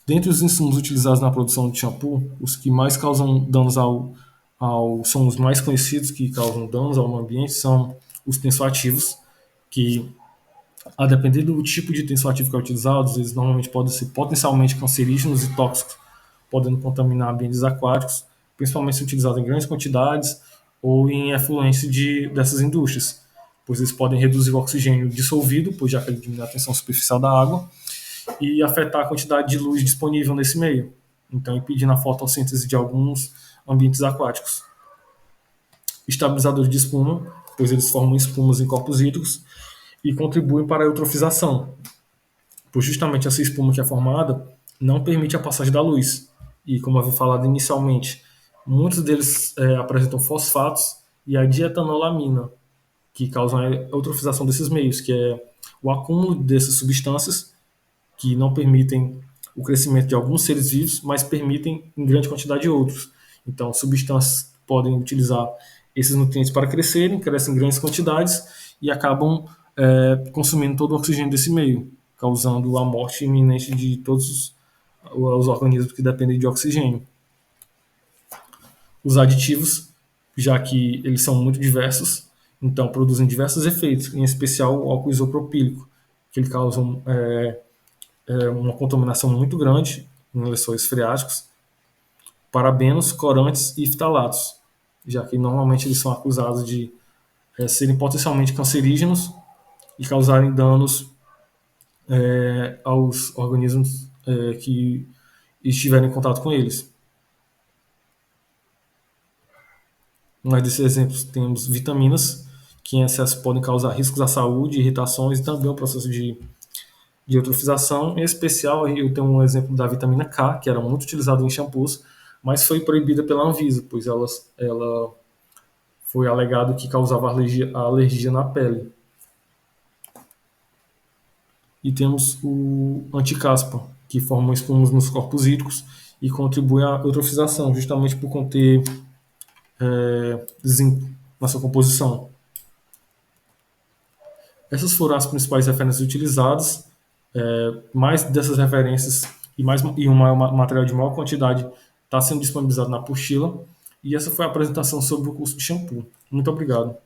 Dentre os insumos utilizados na produção de shampoo, os que mais causam danos são os mais conhecidos que causam danos ao meio ambiente, são os tensoativos, que, a depender do tipo de tensoativo que é utilizado, eles normalmente podem ser potencialmente cancerígenos e tóxicos, podendo contaminar ambientes aquáticos, principalmente se utilizados em grandes quantidades ou em efluência dessas indústrias, pois eles podem reduzir o oxigênio dissolvido, pois já que ele diminui a tensão superficial da água, e afetar a quantidade de luz disponível nesse meio, então impedindo a fotossíntese de alguns ambientes aquáticos. Estabilizadores de espuma, pois eles formam espumas em corpos hídricos e contribuem para a eutrofização, pois justamente essa espuma que é formada não permite a passagem da luz. E como eu havia falado inicialmente, muitos deles apresentam fosfatos e a dietanolamina, que causam a eutrofização desses meios, que é o acúmulo dessas substâncias que não permitem o crescimento de alguns seres vivos, mas permitem em grande quantidade de outros. Então, substâncias podem utilizar esses nutrientes para crescerem, crescem em grandes quantidades e acabam consumindo todo o oxigênio desse meio, causando a morte iminente de todos os organismos que dependem de oxigênio. Os aditivos, já que eles são muito diversos, então produzem diversos efeitos, em especial o álcool isopropílico, que ele causa uma contaminação muito grande em lençóis freáticos, parabenos, corantes e ftalatos, já que normalmente eles são acusados de serem potencialmente cancerígenos e causarem danos aos organismos que estiverem em contato com eles. Nós desses exemplos temos vitaminas, que em excesso podem causar riscos à saúde, irritações e também o processo de eutrofização. Em especial, eu tenho um exemplo da vitamina K, que era muito utilizada em shampoos, mas foi proibida pela Anvisa, pois ela foi alegado que causava alergia na pele. E temos o anticaspa, que forma espumas nos corpos hídricos e contribui à eutrofização, justamente por conter zinco na sua composição. Essas foram as principais referências utilizadas. Mais dessas referências e um material de maior quantidade está sendo disponibilizado na apostila. E essa foi a apresentação sobre o curso de shampoo. Muito obrigado.